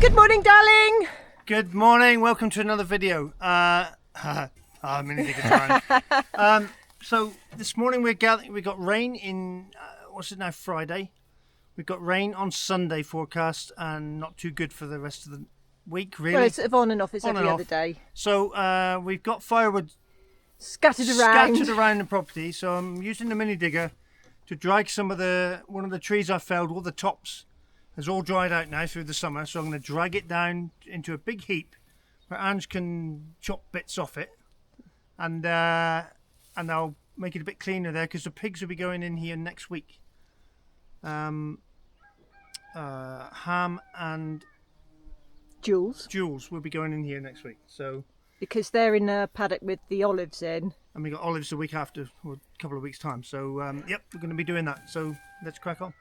Good morning, darling. Good morning. Welcome to another video. Mini digger time. So this morning we got rain in what's it now? Friday. We've got rain on Sunday forecast, and not too good for the rest of the week, really. Well, it's sort of on and off. It's every other day. So we've got firewood scattered around the property. So I'm using the mini digger to drag some of one of the trees I felled. All the tops has all dried out now through the summer, so I'm going to drag it down into a big heap where Ange can chop bits off it, and I'll make it a bit cleaner there because the pigs will be going in here next week. Ham and Jules will be going in here next week. So because they're in a paddock with the olives in, and we got olives the week after, or a couple of weeks time. So yep, we're going to be doing that. So let's crack on.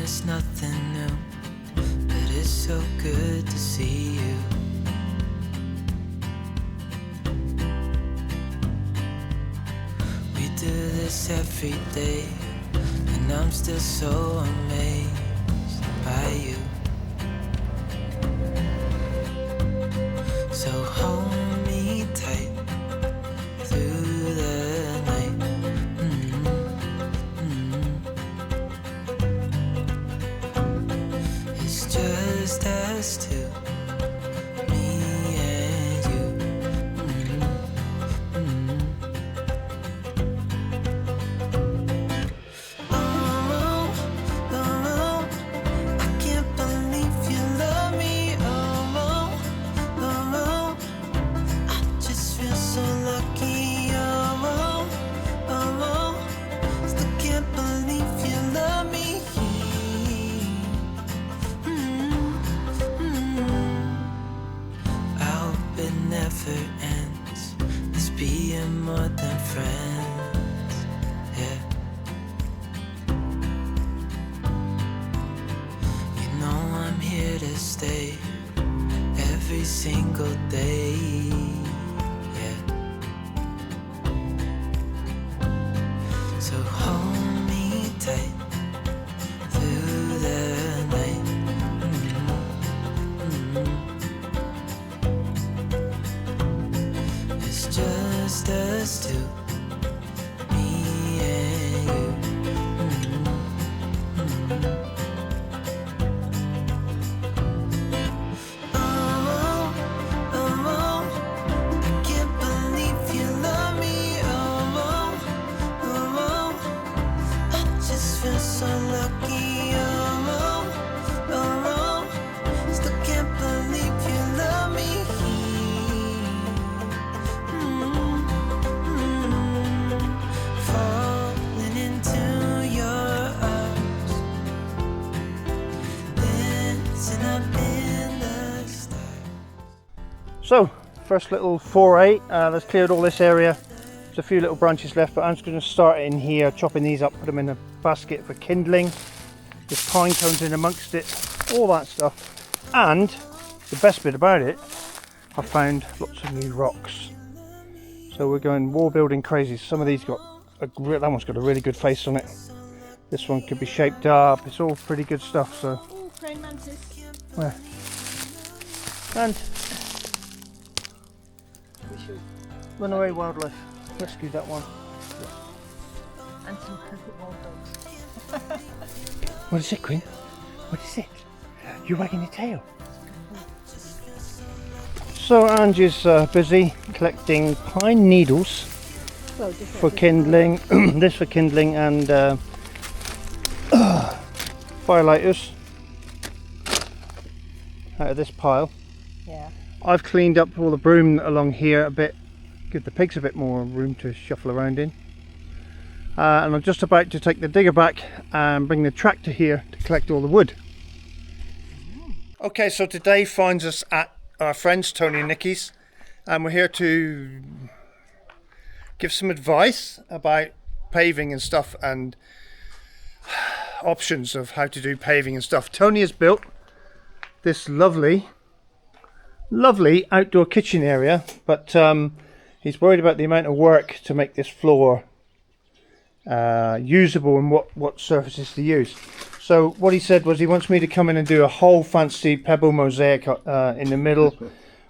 It's nothing new, but it's so good to see you. We do this every day, and I'm still so amazed by you. So hold me tight through the night. Just us two, me and you. Oh, I can't believe you love me. Oh, I just feel so lucky. Oh, still can't believe you love me. Never ends. It's being more than friends. Yeah. You know I'm here to stay every single day. Yeah. So hold me tight through the night. Just us two, me and you. Oh, I can't believe you love me. Oh, I just feel so lucky. Oh, still can't believe you love me. So first little foray, let's cleared all this area. There's a few little branches left, but I'm just going to start in here, chopping these up, put them in a basket for kindling. There's pine cones in amongst it, all that stuff. And the best bit about it, I found lots of new rocks. So we're going wall building crazy. Some of these got that one's got a really good face on it. This one could be shaped up. It's all pretty good stuff. So oh, praying mantis. Where? And run away wildlife. Rescue that one. And some perfect wild dogs. What is it, Queen? What is it? You're wagging your tail. So Angie's busy collecting pine needles for kindling. This for kindling and firelighters out of this pile. Yeah. I've cleaned up all the broom along here a bit, give the pigs a bit more room to shuffle around in. And I'm just about to take the digger back and bring the tractor here to collect all the wood. Okay, so today finds us at our friends Tony and Nikki's, and we're here to give some advice about paving and stuff and options of how to do paving and stuff. Tony has built this lovely outdoor kitchen area, but he's worried about the amount of work to make this floor usable and what surfaces to use. So what he said was he wants me to come in and do a whole fancy pebble mosaic in the middle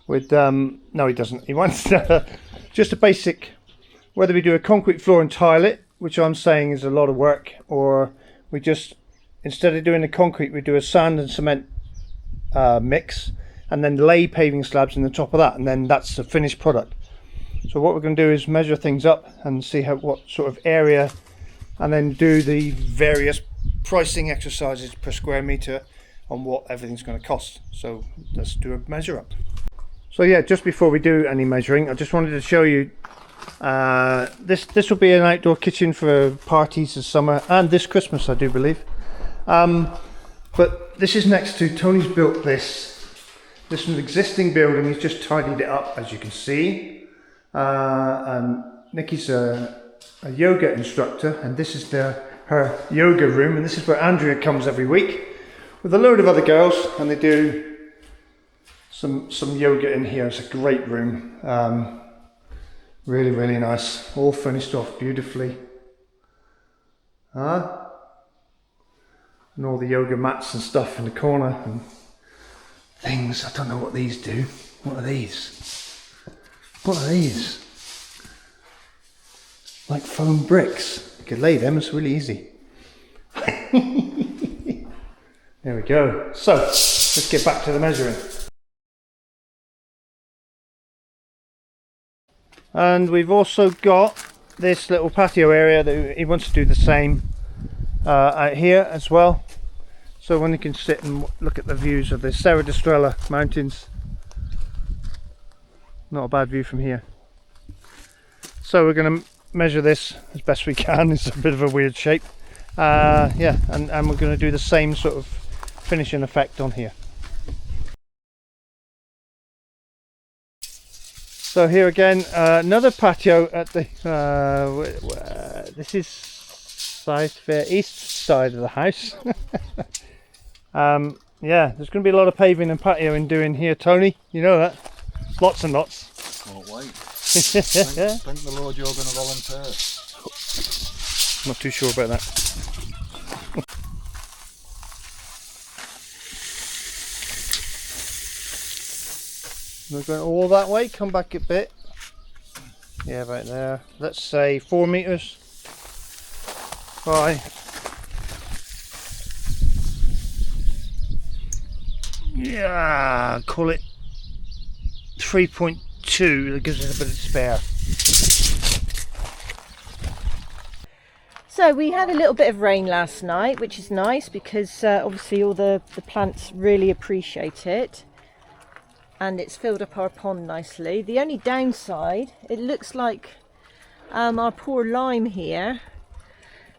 with no, he doesn't. He wants just a basic, whether we do a concrete floor and tile it, which I'm saying is a lot of work, or we just, instead of doing the concrete, we do a sand and cement mix and then lay paving slabs in the top of that, and then that's the finished product. So what we're going to do is measure things up and see what sort of area, and then do the various pricing exercises per square meter on what everything's going to cost. So let's do a measure up. So yeah, just before we do any measuring, I just wanted to show you this will be an outdoor kitchen for parties this summer and this Christmas, I do believe. But this is next to, Tony's built this is an existing building. He's just tidied it up, as you can see. And Nikki's a yoga instructor, and this is her yoga room, and this is where Andrea comes every week with a load of other girls, and they do some yoga in here. It's a great room, really, really nice, all finished off beautifully. And all the yoga mats and stuff in the corner and things. I don't know what these do. What are these? What are these? Like foam bricks. You could lay them, it's really easy. There we go. So, let's get back to the measuring. And we've also got this little patio area that he wants to do the same out here as well. So when you can sit and look at the views of the Serra da Estrela mountains. Not a bad view from here. So we're going to measure this as best we can. It's a bit of a weird shape. Yeah, and we're going to do the same sort of finishing effect on here. So here again, another patio at the this is east side of the house. Yeah, there's going to be a lot of paving and patioing doing here, Tony. You know that. Lots and lots. Can't wait. Thank the Lord you're going to volunteer. Not too sure about that. We're going all that way, come back a bit. Yeah, right there. Let's say 4 meters. Bye. Yeah, call it 3.2. That gives us a bit of spare. So we had a little bit of rain last night, which is nice because obviously all the plants really appreciate it. And it's filled up our pond nicely. The only downside, it looks like our poor lime here,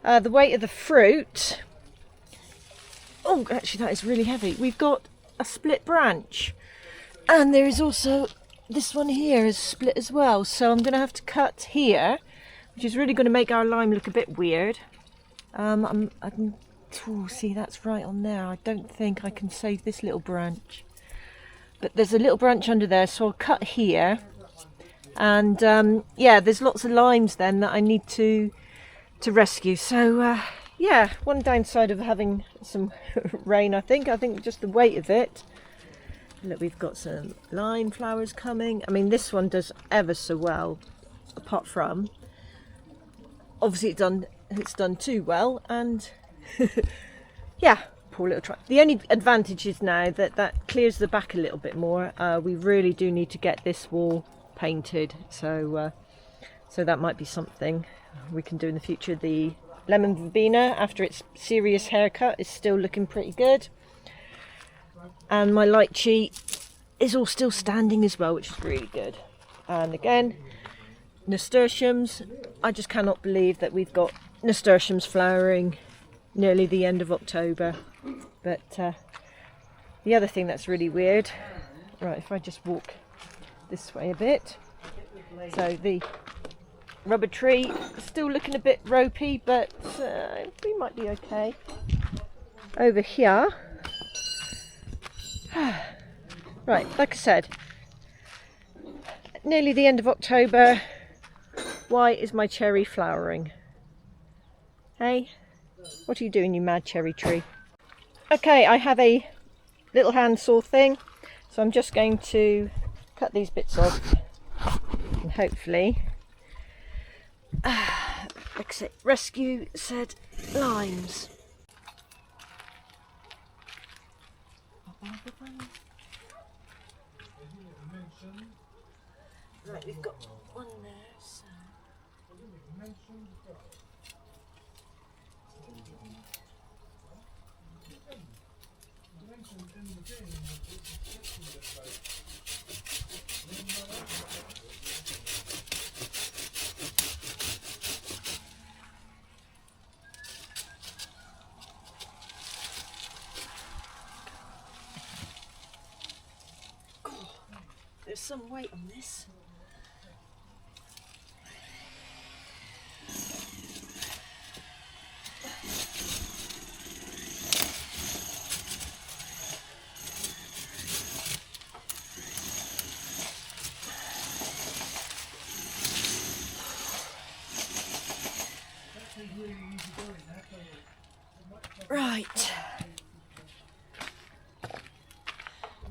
the weight of the fruit, oh actually that is really heavy. We've got a split branch, and there is also this one here is split as well, so I'm going to have to cut here, which is really going to make our lime look a bit weird. See, that's right on there. I don't think I can save this little branch. But there's a little branch under there, so I'll cut here. And yeah, there's lots of limes then that I need to rescue. So yeah, one downside of having some rain, I think just the weight of it. Look, we've got some lime flowers coming. I mean, this one does ever so well, apart from obviously it's done too well, and yeah, poor little try. The only advantage is now that clears the back a little bit more. We really do need to get this wall painted, so that might be something we can do in the future. The lemon verbena, after its serious haircut, is still looking pretty good, and my lychee is all still standing as well, which is really good. And again, nasturtiums, I just cannot believe that we've got nasturtiums flowering nearly the end of October. But the other thing that's really weird, right, if I just walk this way a bit, so the rubber tree is still looking a bit ropey, but we might be okay. Over here, right, like I said, nearly the end of October. Why is my cherry flowering? Hey, what are you doing, you mad cherry tree? Okay, I have a little handsaw thing, so I'm just going to cut these bits off and hopefully rescue said limes. Right, we've got one there, so... There's some weight on this. Right.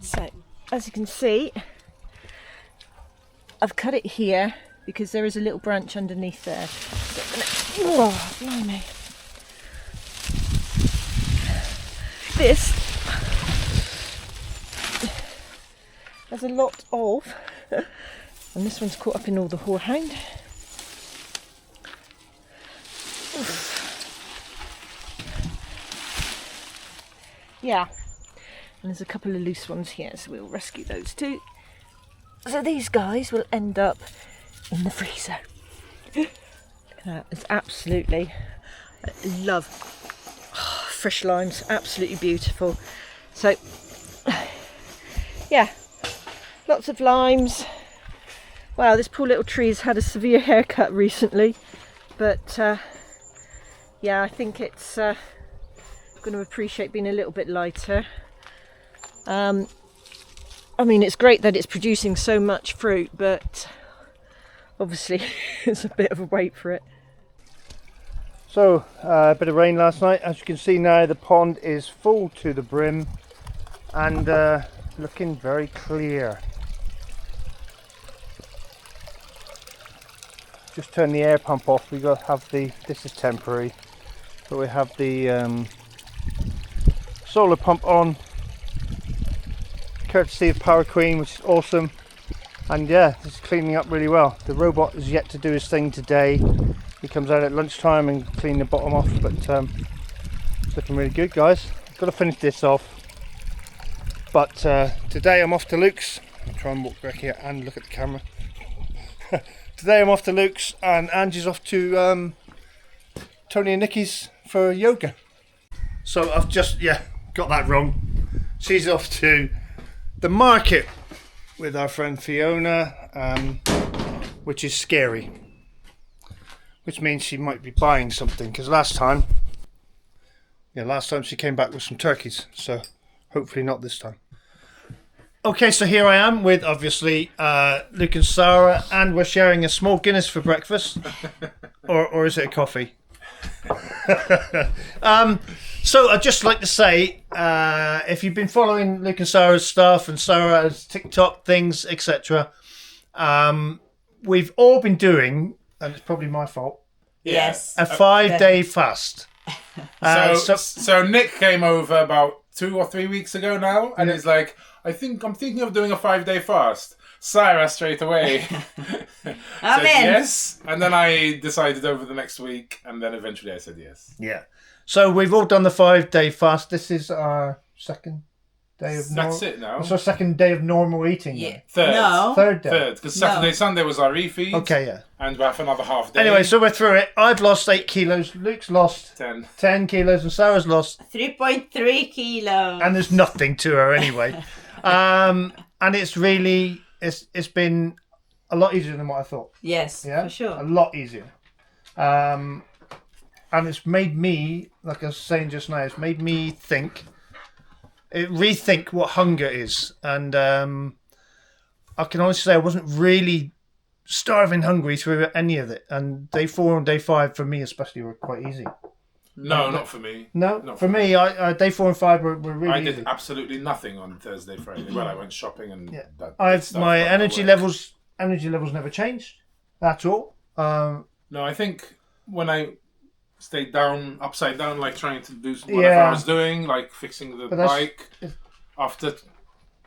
So, as you can see, I've cut it here because there is a little branch underneath there. Oh, blimey. This has a lot of, and this one's caught up in all the horehound. Yeah, and there's a couple of loose ones here, so we'll rescue those too. So these guys will end up in the freezer. Look at that, it's absolutely, I love fresh limes, absolutely beautiful. So, yeah, lots of limes. Wow, this poor little tree has had a severe haircut recently, but yeah, I think it's going to appreciate being a little bit lighter. I mean, it's great that it's producing so much fruit, but obviously it's a bit of a wait for it. So, a bit of rain last night. As you can see now, the pond is full to the brim and looking very clear. Just turn the air pump off. We got to have this is temporary, but we have the solar pump on, courtesy of Power Queen, which is awesome. And yeah, it's cleaning up really well. The robot is yet to do his thing today. He comes out at lunchtime and clean the bottom off, but it's looking really good, guys. I've got to finish this off, but today I'm off to Luke's. I'll try and walk back here and look at the camera. Today I'm off to Luke's and Angie's off to Tony and Nikki's for yoga. So I've just, got that wrong. She's off to the market with our friend Fiona, which is scary. Which means she might be buying something, because last time she came back with some turkeys, so hopefully not this time. Okay, so here I am with obviously Luke and Sarah, and we're sharing a small Guinness for breakfast, or is it a coffee? So I'd just like to say, if you've been following Luke and Sarah's stuff and Sarah's TikTok things, etc., we've all been doing, and it's probably my fault, Yes. a 5-day fast. So Nick came over about 2 or 3 weeks ago now, and he's like, I'm thinking of doing a 5-day fast. Sarah straight away said yes, and then I decided over the next week, and then eventually I said yes. Yeah. So we've all done the 5-day fast. This is our second day of That's it now. It's our second day of normal eating. Yeah. Then. Third day. Third, because Saturday, Sunday was our refeed. Okay, yeah. And we have another half day. Anyway, so we're through it. I've lost 8 kilos. Luke's lost 10 kilos, and Sarah's lost 3.3 kilos. And there's nothing to her anyway. And it's really, it's been a lot easier than what I thought. Yes, Yeah, for sure. A lot easier. And it's made me, like I was saying just now, it's made me rethink what hunger is. And I can honestly say I wasn't really starving hungry through any of it. And day 4 and day 5 for me especially were quite easy. No, not for me. No, Not for me, day 4 and 5 were really I easy. did absolutely nothing on Thursday, Friday. Well, I went shopping and that stuff, My but energy work. levels never changed at all. No, I think when I stayed down, upside down, like trying to do whatever I was doing, like fixing the bike, after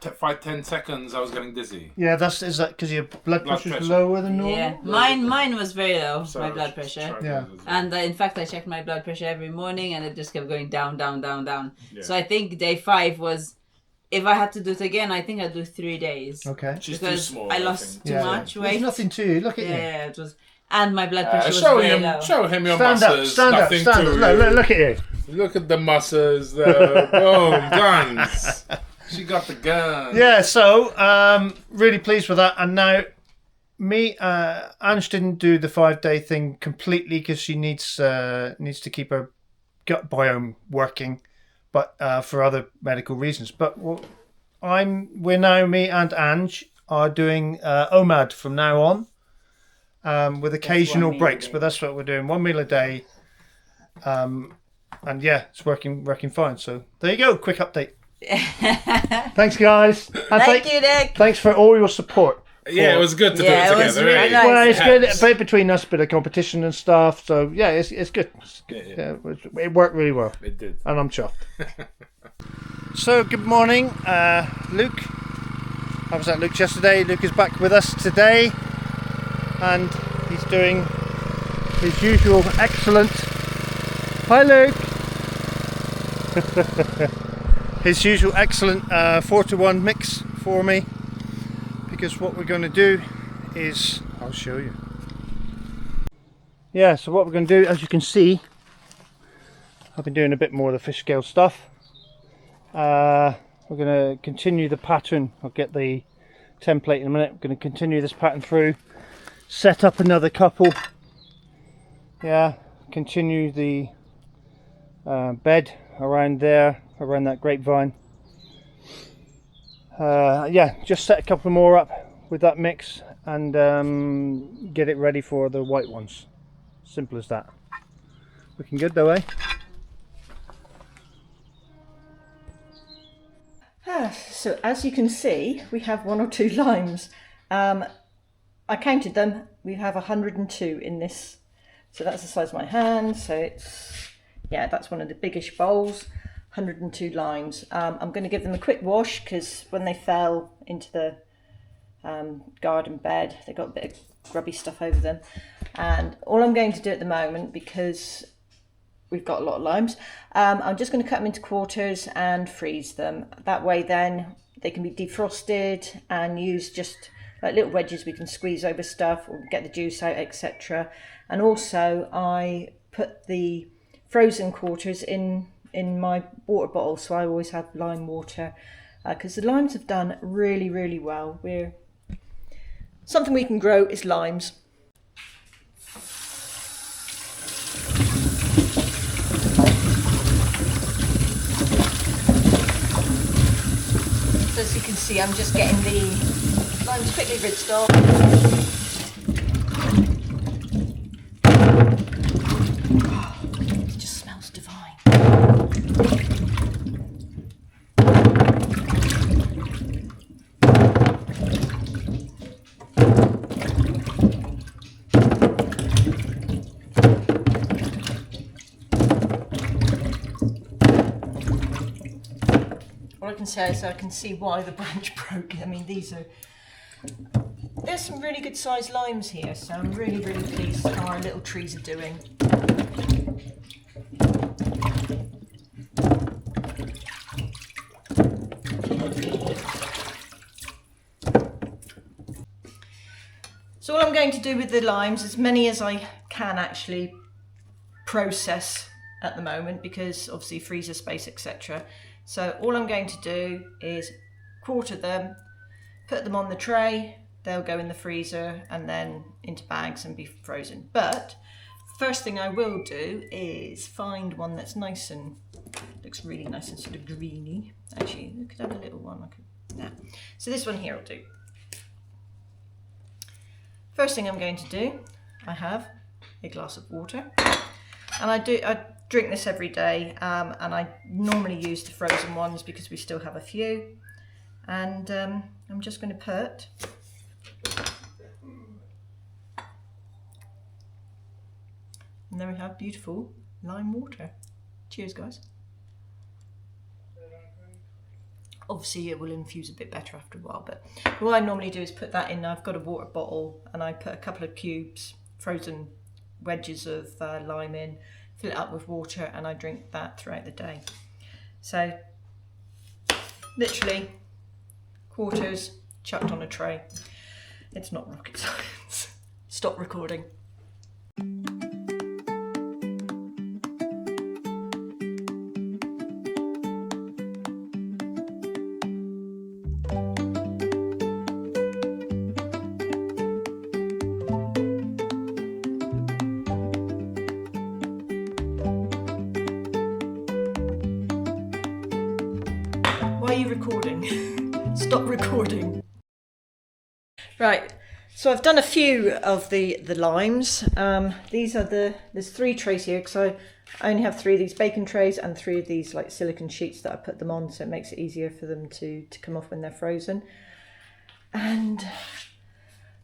5-10 seconds, I was getting dizzy. Yeah, is that because your blood pressure's lower than normal? Yeah, mine was very low, So my blood pressure. Yeah. And in fact, I checked my blood pressure every morning, and it just kept going down, down, down, down. Yeah. So I think day 5 was, if I had to do it again, I think I'd do 3 days. Okay. She's too Because small. I lost too much weight. There's nothing to you. Look at you. Yeah, it was, and my blood pressure was Show very him, low. show him your Stand up, muscles. stand up, Nothing stand to up. you. Look at you. Look at the muscles, the boom, guns. She got the gun. Yeah, so really pleased with that. And now, Ange didn't do the 5-day thing completely because she needs to keep her gut biome working, but for other medical reasons. But me and Ange are doing OMAD from now on, with occasional breaks. But that's what we're doing: 1 meal a day. And yeah, it's working fine. So there you go, quick update. Thanks, guys. And Thank you, Nick. Thanks for all your support. Yeah, it was good to do Yeah, it it was together. really eh? nice. Well, it's It good. helps. But between us, bit of competition and stuff. So yeah, it's good. It's good. Yeah. It worked really well, It did. and I'm chuffed. So good morning, Luke. I was at Luke's yesterday. Luke is back with us today, and he's doing his usual excellent. Hi, Luke. His usual excellent 4-to-1 mix for me, because what we're going to do is, I'll show you. Yeah, so what we're going to do, as you can see, I've been doing a bit more of the Fishscale stuff. We're going to continue the pattern. I'll get the template in a minute. We're going to continue this pattern through, set up another couple. Yeah, continue the bed around there, around that grapevine. Yeah, just set a couple more up with that mix and get it ready for the white ones. Simple as that. Looking good though, eh? So as you can see, we have 1 or 2 limes. I counted them. We have 102 in this. So that's the size of my hand. So it's, yeah, that's one of the biggish bowls. 102 limes. I'm going to give them a quick wash because when they fell into the garden bed, they got a bit of grubby stuff over them. And all I'm going to do at the moment, because we've got a lot of limes, I'm just going to cut them into quarters and freeze them. That way then they can be defrosted and used just like little wedges we can squeeze over stuff or get the juice out, etc. And also I put the frozen quarters in my water bottle, so I always have lime water because the limes have done really well. Something we can grow is limes. So as you can see, I'm just getting the limes quickly rinsed off. It just smells divine. All I can say is I can see why the branch broke. I mean, there's some really good sized limes here, so I'm really pleased how our little trees are doing. So all I'm going to do with the limes, as many as I can actually process at the moment, because obviously freezer space, etc. So all I'm going to do is quarter them, put them on the tray, they'll go in the freezer and then into bags and be frozen. But first thing I will do is find one that's nice and, looks really nice and sort of greeny. Actually, we could have a little one. So this one here will do. First thing I'm going to do, I have a glass of water. And I drink this every day, and I normally use the frozen ones because we still have a few. And I'm just going to put and there we have beautiful lime water. Cheers, guys. Obviously it will infuse a bit better after a while, but what I normally do is put that in. I've got a water bottle and I put a couple of cubes, frozen wedges of lime in, fill it up with water, and I drink that throughout the day. So literally quarters chucked on a tray. It's not rocket science. Stop recording. Why are you recording? Stop recording. Right, so I've done a few of the limes. These are there's 3 trays here because I only have 3 of these bacon trays and 3 of these like silicone sheets that I put them on, so it makes it easier for them to come off when they're frozen. And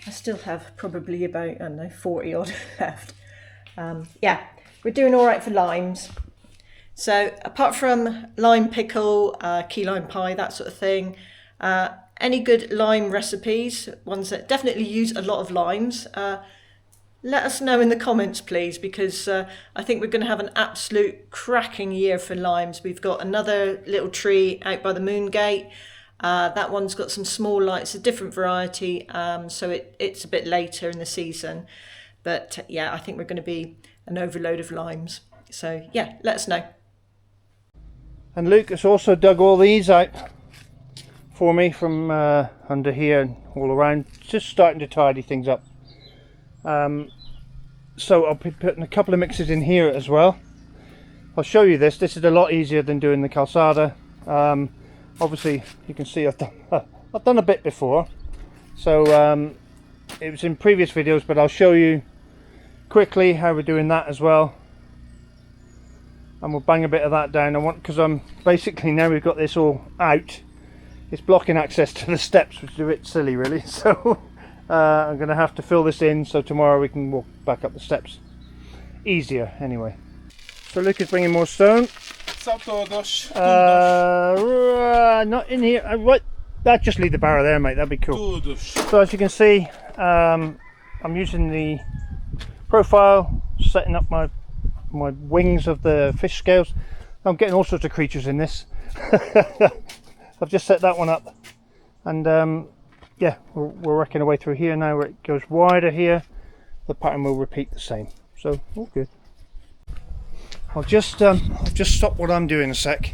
I still have probably about, I don't know, 40 odd left. Yeah, we're doing all right for limes. So apart from lime pickle, key lime pie, that sort of thing, any good lime recipes, ones that definitely use a lot of limes, let us know in the comments, please, because I think we're going to have an absolute cracking year for limes. We've got another little tree out by the moon gate. That one's got some small lights, a different variety, so it's a bit later in the season. But yeah, I think we're going to be an overload of limes. So yeah, let us know. And Luke has also dug all these out for me from under here and all around, just starting to tidy things up. So I'll be putting a couple of mixes in here as well. I'll show you this. This is a lot easier than doing the calcada. Obviously you can see I've done a bit before, so it was in previous videos, but I'll show you quickly how we're doing that as well. And we'll bang a bit of that down. I want, because I'm basically, now we've got this all out, it's blocking access to the steps, which is a bit silly really. So I'm going to have to fill this in so tomorrow we can walk back up the steps easier anyway. So Luke is bringing more stone. Not in here. Right, that, just leave the barrow there, mate, that'd be cool. So as you can see, I'm using the profile, setting up my wings of the fish scales. I'm getting all sorts of creatures in this. I've just set that one up, and yeah, we're working our way through here now where it goes wider here. The pattern will repeat the same, so all good. I'll just stop what I'm doing a sec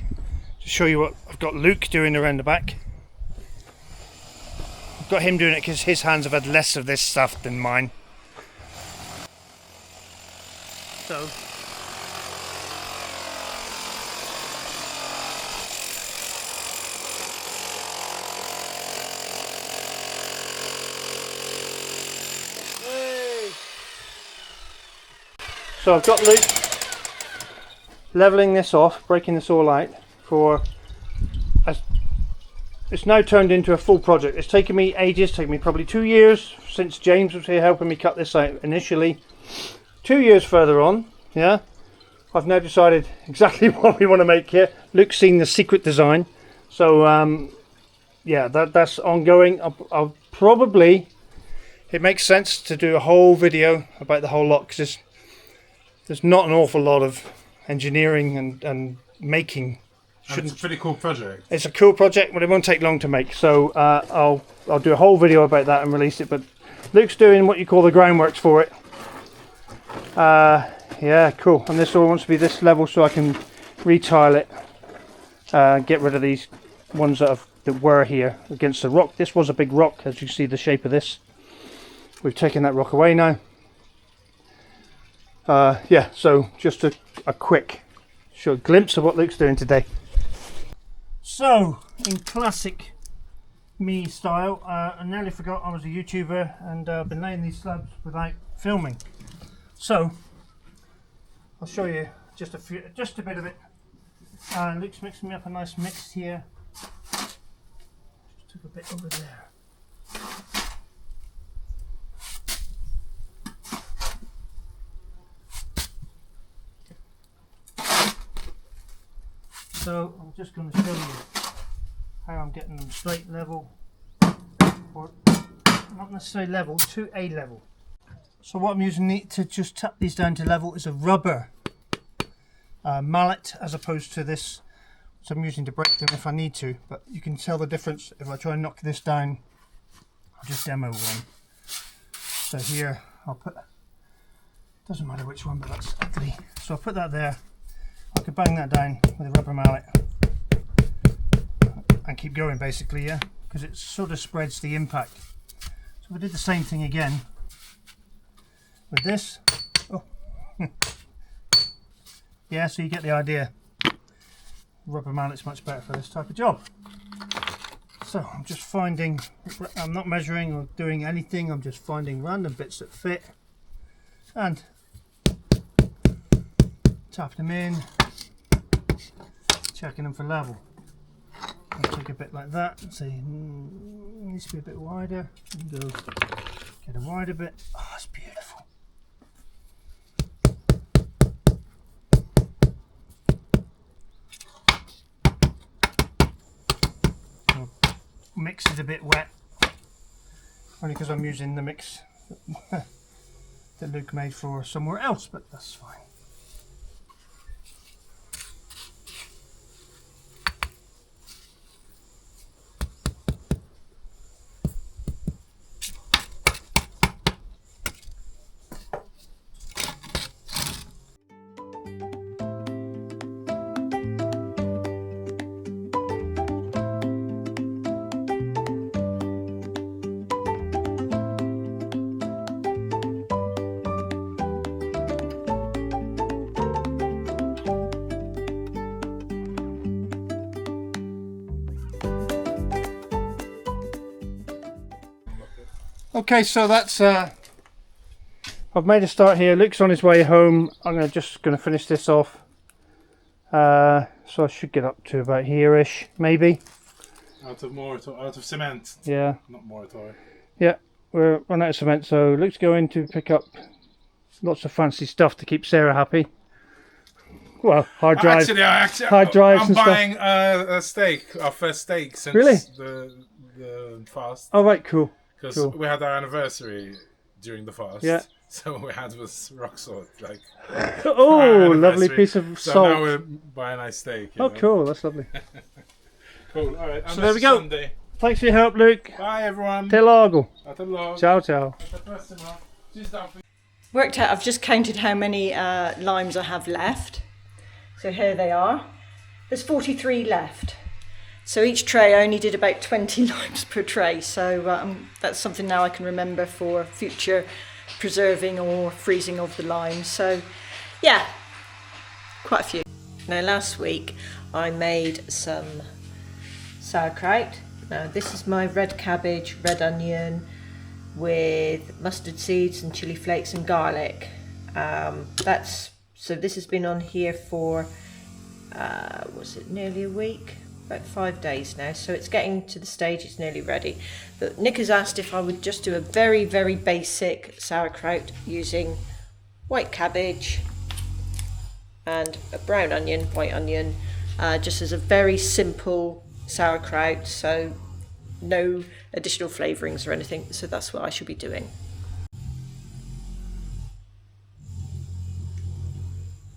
to show you what I've got Luke doing around the back. I've got him doing it because his hands have had less of this stuff than mine. So I've got Luke levelling this off, breaking this all out for, it's now turned into a full project. It's taken me ages, taken me probably 2 years since James was here helping me cut this out initially. 2 years further on, yeah, I've now decided exactly what we want to make here. Luke's seen the secret design, so yeah, that's ongoing. I'll probably, it makes sense to do a whole video about the whole lot, because there's not an awful lot of engineering and making. And it's a pretty cool project. It's a cool project, but it won't take long to make. So I'll do a whole video about that and release it. But Luke's doing what you call the groundworks for it. Yeah, cool. And this all wants to be this level so I can retile it. Get rid of these ones that were here against the rock. This was a big rock, as you see the shape of this. We've taken that rock away now. Yeah, so just a quick short glimpse of what Luke's doing today. So, in classic me style, I nearly forgot I was a YouTuber and I've been laying these slabs without filming. So, I'll show you just a bit of it. And Luke's mixing me up a nice mix here. Just took a bit over there. So I'm just going to show you how I'm getting them straight level, or not necessarily level, to a level. So what I'm using to just tap these down to level is a rubber mallet, as opposed to this, so I'm using to break them if I need to, but you can tell the difference if I try and knock this down. I'll just demo one. So here I'll put, doesn't matter which one, but that's ugly. So I'll put that there. I could bang that down with a rubber mallet and keep going basically, yeah, because it sort of spreads the impact. So we did the same thing again with this. Oh. Yeah, so you get the idea. Rubber mallet's much better for this type of job. So I'm just finding, I'm not measuring or doing anything, I'm just finding random bits that fit and tap them in, checking them for level. I'll take a bit like that and say, needs to be a bit wider, and go get a wider bit. Oh, it's beautiful. I'll mix it a bit wet, only because I'm using the mix that Luke made for somewhere else, but that's fine. Okay, so that's I've made a start here. Luke's on his way home. I'm just going to finish this off. So I should get up to about here-ish, maybe. Out of cement. Yeah. Not mortar. Yeah, we're running out of cement, so Luke's going to pick up lots of fancy stuff to keep Sarah happy. Well, hard drive. Hard drives I'm and buying stuff. a steak, our first steak since Really? the fast. Oh right, cool. Because Cool. we had our anniversary during the fast. Yeah. So we had was rock salt, like. Oh, our lovely anniversary. piece of So salt. now we're buying a nice steak. you Oh, know. cool. That's lovely. Cool. All right. So there we go. Sunday. Thanks for your help, Luke. Bye everyone. Till logo. Até logo. Ciao, ciao. Até a próxima. Tschüss, Daphne. Worked out, I've just counted how many limes I have left. So here they are. There's 43 left. So each tray I only did about 20 limes per tray. So that's something now I can remember for future preserving or freezing of the limes. So yeah, quite a few. Now last week I made some sauerkraut. Now this is my red cabbage, red onion with mustard seeds and chili flakes and garlic. So this has been on here for was it nearly a week? About 5 days now, so it's getting to the stage it's nearly ready. But Nick has asked if I would just do a very, very basic sauerkraut using white cabbage and a brown onion, white onion, just as a very simple sauerkraut, so no additional flavourings or anything. So that's what I should be doing.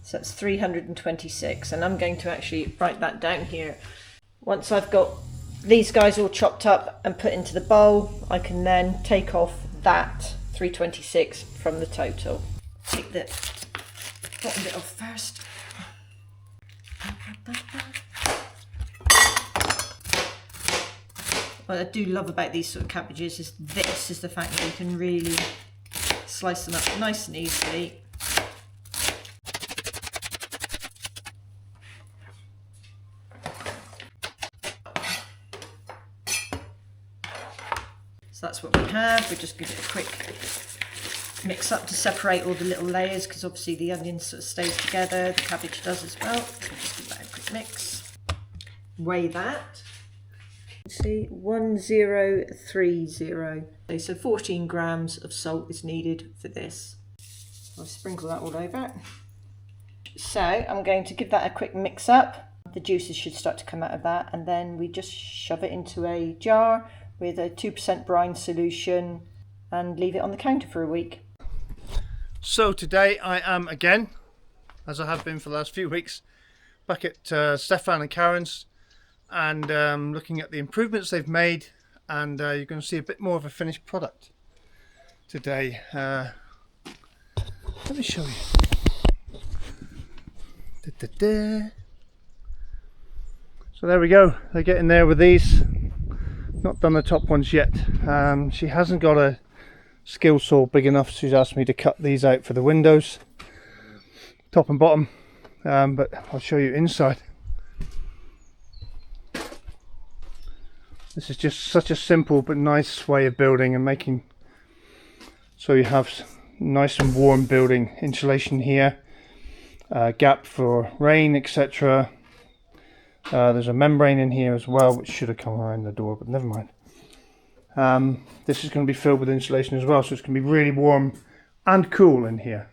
So that's 326, and I'm going to actually write that down here. Once I've got these guys all chopped up and put into the bowl, I can then take off that 326 from the total. Take the bottom bit off first. What I do love about these sort of cabbages is the fact that you can really slice them up nice and easily. So that's what we have. We'll just give it a quick mix up to separate all the little layers, because obviously the onion sort of stays together, the cabbage does as well. So just give that a quick mix. Weigh that. See, 1030. So 14 grams of salt is needed for this. I'll sprinkle that all over. So I'm going to give that a quick mix up. The juices should start to come out of that, and then we just shove it into a jar with a 2% brine solution and leave it on the counter for a week. So today I am again, as I have been for the last few weeks, back at Stephan and Karen's, and looking at the improvements they've made, and you're going to see a bit more of a finished product today. Let me show you. So there we go, they're getting there with these. Not done the top ones yet. She hasn't got a skill saw big enough. She's asked me to cut these out for the windows, top and bottom, but I'll show you inside. This is just such a simple but nice way of building and making so you have nice and warm building. Insulation here, gap for rain, etc. There's a membrane in here as well, which should have come around the door, but never mind. This is going to be filled with insulation as well, so it's going to be really warm and cool in here.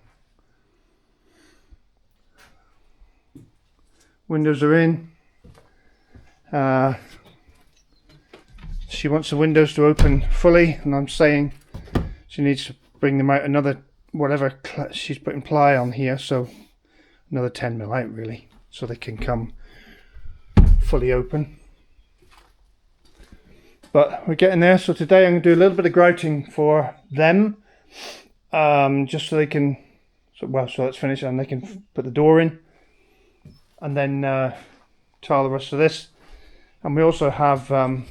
Windows are in. She wants the windows to open fully, and I'm saying she needs to bring them out another, whatever she's putting ply on here, so another 10 mil out really, so they can come fully open. But we're getting there. So today I'm going to do a little bit of grouting for them, just so they can, so that's finished and they can put the door in, and then tile the rest of this. And we also have the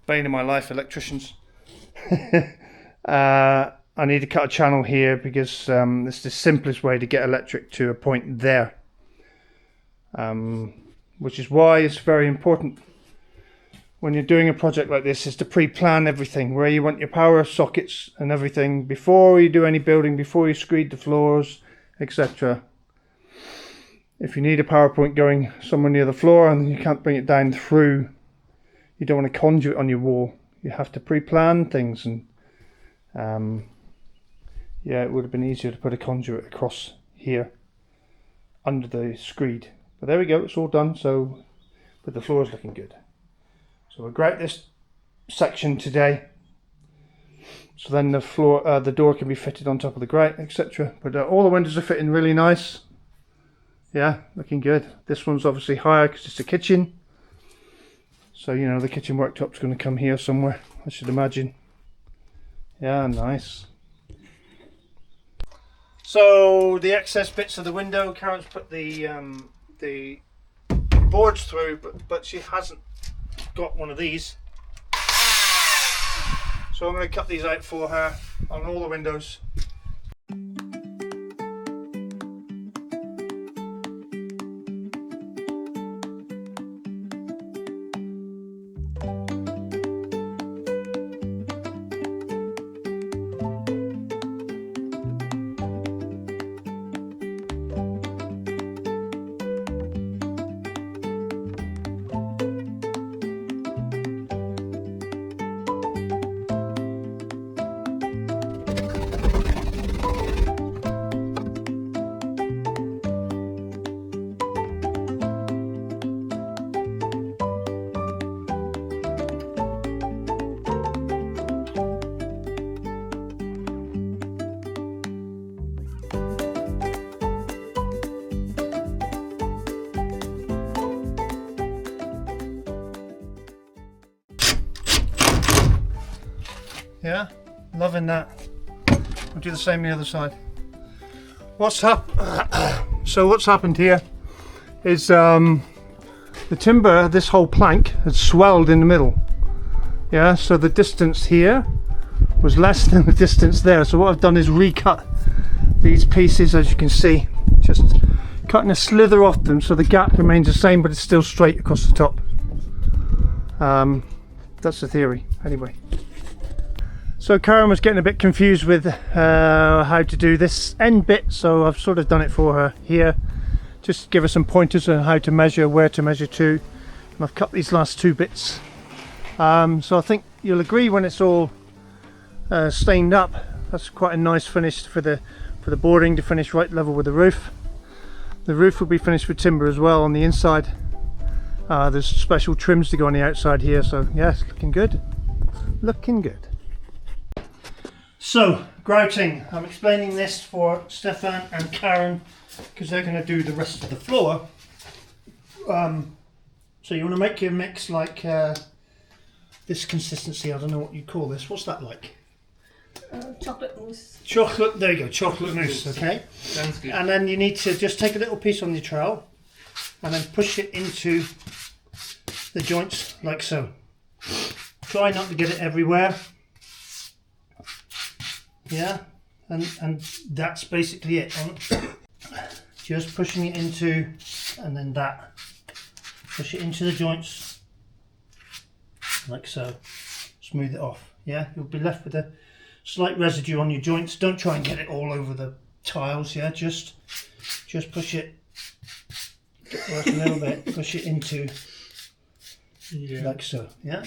bane of my life, electricians. I need to cut a channel here because it's the simplest way to get electric to a point there, which is why it's very important when you're doing a project like this is to pre-plan everything, where you want your power sockets and everything before you do any building, before you screed the floors, etc. If you need a power point going somewhere near the floor and you can't bring it down through, you don't want a conduit on your wall. You have to pre-plan things, and yeah, it would have been easier to put a conduit across here under the screed. But there we go, it's all done. So, but the floor is looking good. So we'll grout this section today, so then the floor, the door can be fitted on top of the grout, etc. But all the windows are fitting really nice. Yeah, looking good. This one's obviously higher because it's a kitchen, so you know the kitchen worktop's going to come here somewhere, I should imagine. Yeah, nice. So the excess bits of the window, Karen's put the boards through, but she hasn't got one of these, so I'm going to cut these out for her on all the windows. Yeah, loving that. We'll do the same on the other side. What's happened here is the timber, this whole plank, has swelled in the middle. Yeah, so the distance here was less than the distance there. So what I've done is recut these pieces, as you can see, just cutting a slither off them so the gap remains the same, but it's still straight across the top. That's the theory, anyway. So Karen was getting a bit confused with how to do this end bit, so I've sort of done it for her here. Just to give her some pointers on how to measure, where to measure to. And I've cut these last 2 bits. So I think you'll agree when it's all stained up, that's quite a nice finish for the boarding to finish right level with the roof. The roof will be finished with timber as well on the inside. There's special trims to go on the outside here, so yes, looking good. Looking good. So, grouting. I'm explaining this for Stephan and Karen because they're going to do the rest of the floor. So you want to make your mix like this consistency. I don't know what you call this. What's that like? Chocolate mousse. Chocolate, there you go, chocolate mousse, okay? Sounds good. And then you need to just take a little piece on your trowel and then push it into the joints like so. Try not to get it everywhere. Yeah, and that's basically it. Just pushing it into, and then that. Push it into the joints like so. Smooth it off. Yeah, you'll be left with a slight residue on your joints. Don't try and get it all over the tiles. Yeah, just push it. Work a little bit. Push it into like so. Yeah.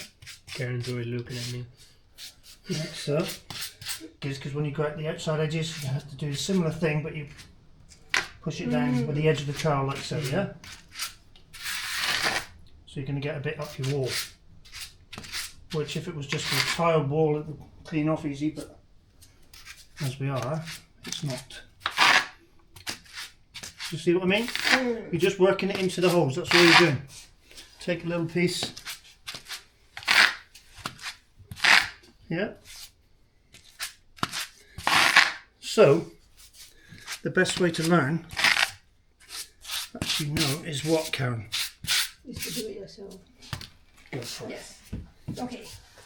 Karen's always looking at me. Like so. Because when you go out the outside edges, you have to do a similar thing, but you push it down with the edge of the trowel like so. Yeah. So you're going to get a bit up your wall, which if it was just a tiled wall it would clean off easy, but as we are, it's not. You see what I mean? You're just working it into the holes, that's all you're doing. Take a little piece. Yeah. So, the best way to learn, as you know, is what, Karen? Is to do it yourself. Go for it. Yes. Okay.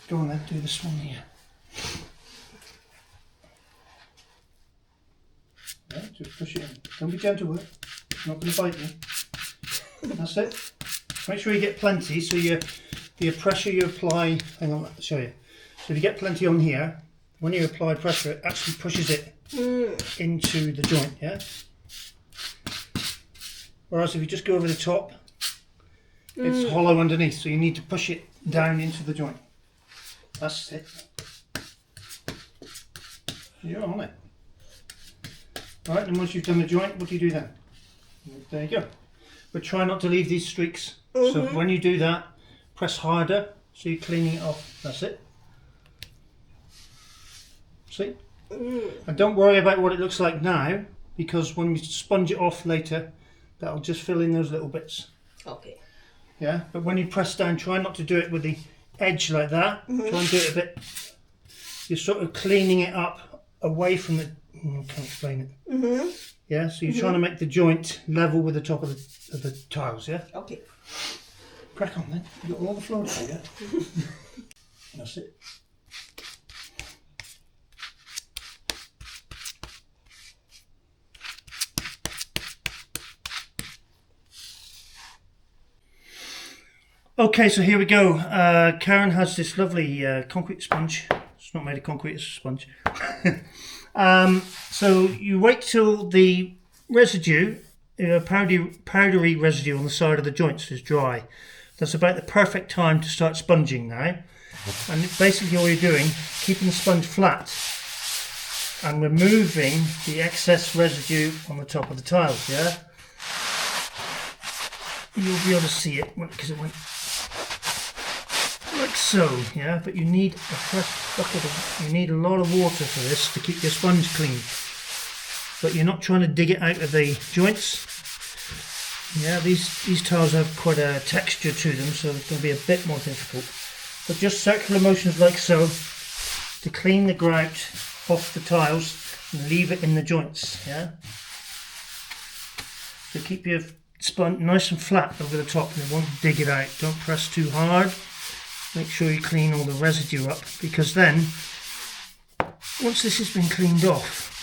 Go on then, do this one here. Yeah, just push it in. Don't be gentle with it. It's not going to bite you. That's it. Make sure you get plenty, so the pressure you apply, hang on, I'll show you. So if you get plenty on here, when you apply pressure, it actually pushes it into the joint, yeah? Whereas if you just go over the top, it's hollow underneath, so you need to push it down into the joint. That's it. You're on it. Alright, then once you've done the joint, what do you do then? There you go. But try not to leave these streaks. So when you do that, press harder, so you're cleaning it off. That's it. See? And don't worry about what it looks like now, because when you sponge it off later, that'll just fill in those little bits. Okay. Yeah, but when you press down, try not to do it with the edge like that. Try and do it a bit. You're sort of cleaning it up away from the. I can't explain it. Yeah, so you're trying to make the joint level with the top of the tiles. Yeah. Okay. Crack on then. You got all the floor there, yeah. That's it. Okay, so here we go. Karen has this lovely concrete sponge. It's not made of concrete, it's a sponge. So you wait till the residue, powdery residue on the side of the joints is dry. That's about the perfect time to start sponging now. And basically all you're doing, keeping the sponge flat and removing the excess residue on the top of the tiles, yeah? You'll be able to see it because it went like so, yeah, but you need a fresh bucket you need a lot of water for this to keep your sponge clean. But you're not trying to dig it out of the joints. Yeah, these tiles have quite a texture to them, so it's going to be a bit more difficult. But just circular motions like so to clean the grout off the tiles and leave it in the joints, yeah? So keep your sponge nice and flat over the top and you won't dig it out. Don't press too hard. Make sure you clean all the residue up, because then once this has been cleaned off,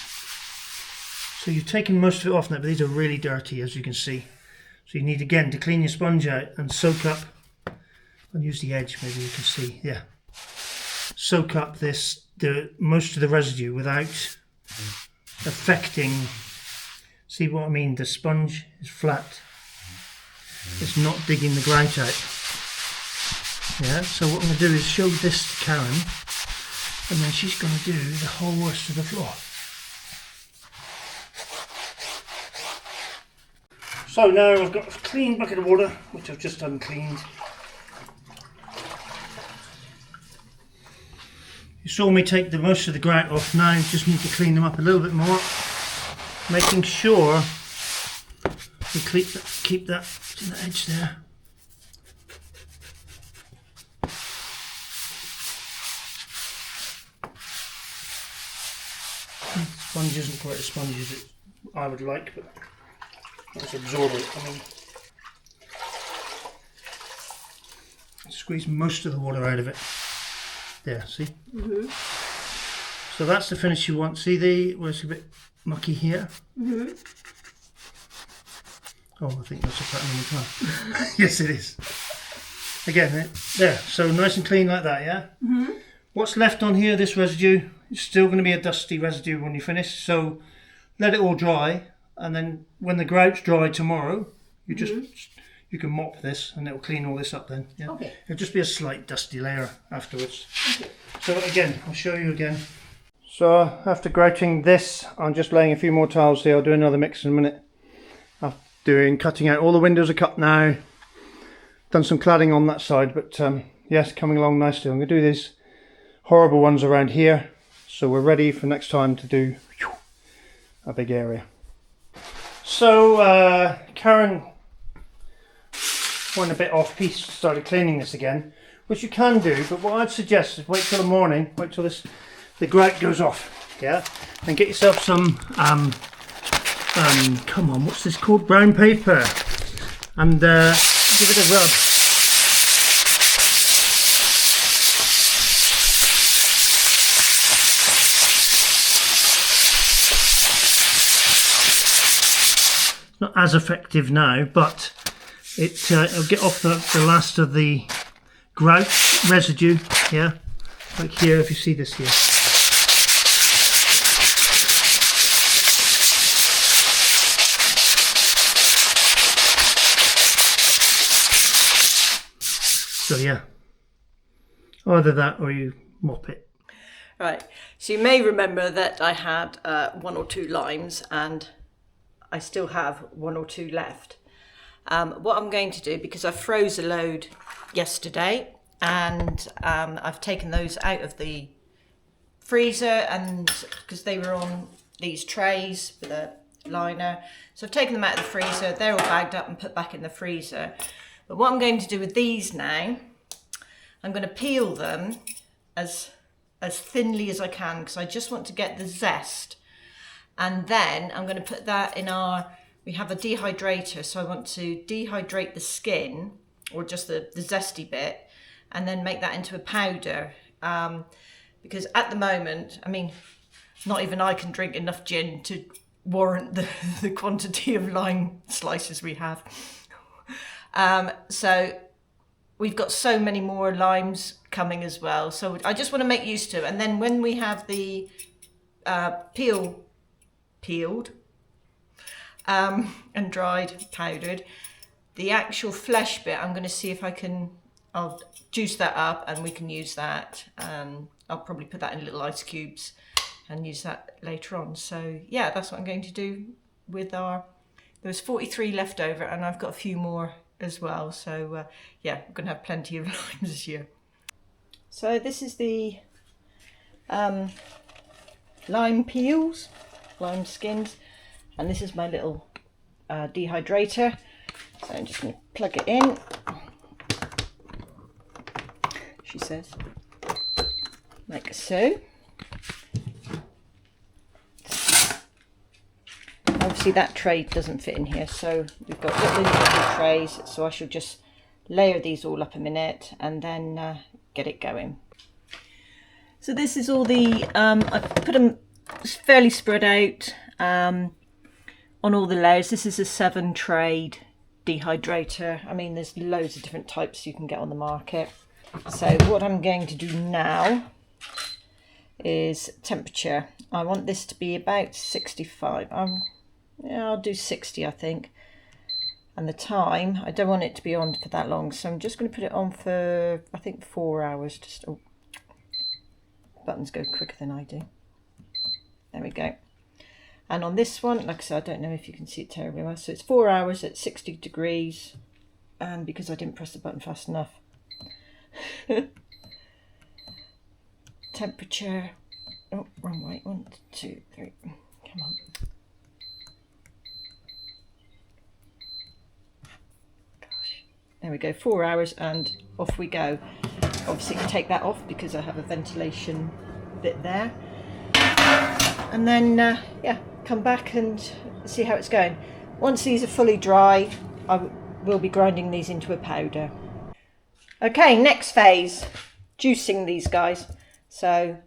so you've taken most of it off now, but these are really dirty as you can see. So you need again to clean your sponge out and soak up, and use the edge, maybe you can see, yeah. soak up most of the residue without affecting. See what I mean? The sponge is flat. It's not digging the grout out. Yeah, so what I'm going to do is show this to Karen, and then she's going to do the whole rest of the floor. So now I've got a clean bucket of water, which I've just uncleaned. You saw me take most of the grout off. Now just need to clean them up a little bit more, making sure we keep that to the edge there. The sponge isn't quite as spongy as I would like, but let's absorb it. I mean, squeeze most of the water out of it. There, see? Mm-hmm. So that's the finish you want. See where it's a bit mucky here? Mm-hmm. Oh, I think that's a pattern as well. Yes, it is. Again, there. So nice and clean like that, yeah? Mm-hmm. What's left on here, this residue, it's still going to be a dusty residue when you finish. So let it all dry, and then when the grout's dry tomorrow, you just you can mop this, and it'll clean all this up then. Yeah? Okay. It'll just be a slight dusty layer afterwards. Okay. So again, I'll show you again. So after grouting this, I'm just laying a few more tiles here. I'll do another mix in a minute. Cutting out all the windows are cut now. Done some cladding on that side, but yes, coming along nicely. I'm going to do these horrible ones around here, so we're ready for next time to do a big area. So Karen went a bit off piece, started cleaning this again, which you can do, but what I'd suggest is wait till the morning, wait till the grout goes off, yeah, and get yourself some come on, what's this called? Brown paper, and give it a rub. Not as effective now, but it'll get off the last of the grout residue, yeah, like here, if you see this here. So yeah, either that or you mop it. Right, so you may remember that I had 1 or 2 limes, and I still have 1 or 2 left. What I'm going to do, because I froze a load yesterday, and I've taken those out of the freezer, and because they were on these trays with a liner, so I've taken them out of the freezer. They're all bagged up and put back in the freezer. But what I'm going to do with these now, I'm going to peel them as thinly as I can, because I just want to get the zest. And then I'm going to put that in we have a dehydrator, so I want to dehydrate the skin, or just the zesty bit, and then make that into a powder. Because at the moment, I mean, not even I can drink enough gin to warrant the quantity of lime slices we have. So we've got so many more limes coming as well. So I just want to make use to it. And then when we have the peeled and dried, powdered, the actual flesh bit, I'm going to see if I'll juice that up, and we can use that. I'll probably put that in little ice cubes and use that later on. So yeah, that's what I'm going to do with there was 43 left over, and I've got a few more as well. So yeah, we're going to have plenty of limes this year. So this is the lime peels, lime skins, and this is my little dehydrator. So I'm just going to plug it in, she says, like so. Obviously that tray doesn't fit in here, so we've got little trays, so I shall just layer these all up a minute and then get it going. So this is all the, I've put them fairly spread out on all the layers. This is a 7-trayed dehydrator. I mean, there's loads of different types you can get on the market. So what I'm going to do now is temperature. I want this to be about 65. Yeah, I'll do 60, I think. And the time, I don't want it to be on for that long, so I'm just going to put it on for, I think, 4 hours. Just buttons go quicker than I do. There we go. And on this one, like I said, I don't know if you can see it terribly well, so it's 4 hours at 60 degrees, and because I didn't press the button fast enough. Temperature, oh, wrong way, 1, 2, 3, come on. Gosh, there we go, 4 hours, and off we go. Obviously take that off because I have a ventilation bit there. And then, yeah, come back and see how it's going. Once these are fully dry, I will be grinding these into a powder. Okay, next phase, juicing these guys. So,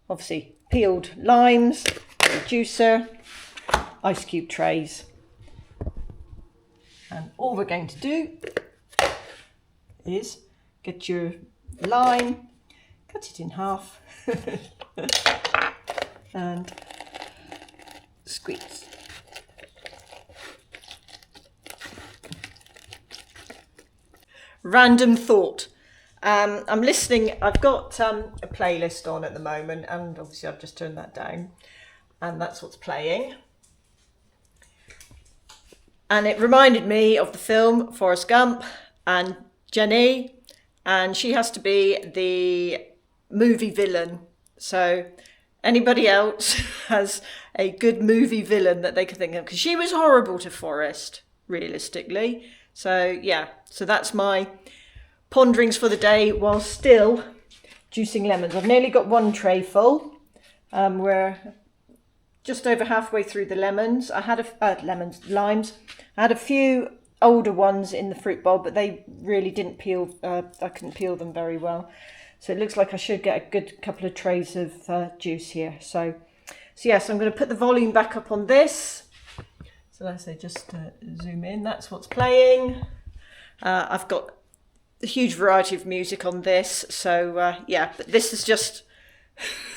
obviously, peeled limes, a juicer, ice cube trays. And all we're going to do is get your lime, cut it in half, and squeeze. Random thought. I'm listening, I've got a playlist on at the moment, and obviously I've just turned that down, and that's what's playing. And it reminded me of the film Forrest Gump and Jenny, and she has to be the movie villain. So anybody else has a good movie villain that they can think of, because she was horrible to Forrest, realistically. So yeah, so that's my ponderings for the day while still juicing lemons. I've nearly got 1 tray full. We're just over halfway through the lemons. I had limes. I had a few older ones in the fruit bowl, but they really didn't peel. I couldn't peel them very well. So it looks like I should get a good couple of trays of juice here. So yes, I'm going to put the volume back up on this. So let's say just zoom in. That's what's playing. I've got a huge variety of music on this. So yeah, but this is just,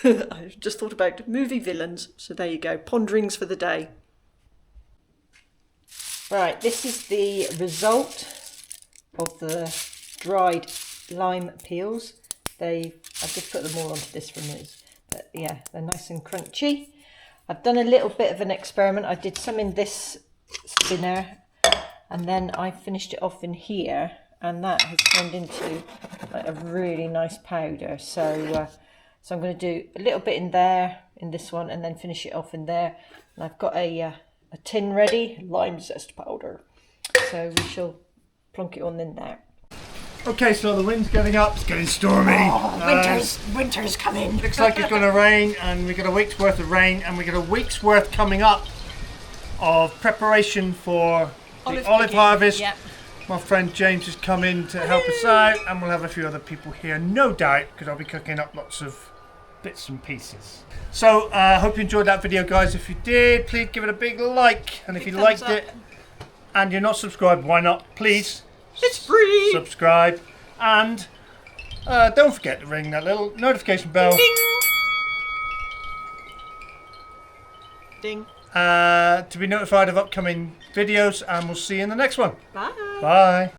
I just thought about movie villains. So there you go, ponderings for the day. Right, this is the result of the dried lime peels. I've just put them all onto this for a minute, but yeah, they're nice and crunchy. I've done a little bit of an experiment. I did some in this spinner, and then I finished it off in here, and that has turned into like a really nice powder. So I'm going to do a little bit in there, in this one, and then finish it off in there. And I've got a tin ready, lime zest powder. So we shall plonk it on in there. Okay, so the wind's getting up, it's getting stormy. Oh, winter's coming. Looks like it's going to rain, and we got a week's worth of rain, and we got a week's worth coming up of preparation for the olive harvest. Yep. My friend James has come in to help us out, and we'll have a few other people here, no doubt, because I'll be cooking up lots of bits and pieces. So I hope you enjoyed that video, guys. If you did, please give it a big like, and if you liked it and you're not subscribed, why not? Please. It's free. Subscribe, and don't forget to ring that little notification bell. Ding. Ding. To be notified of upcoming videos, and we'll see you in the next one. Bye. Bye.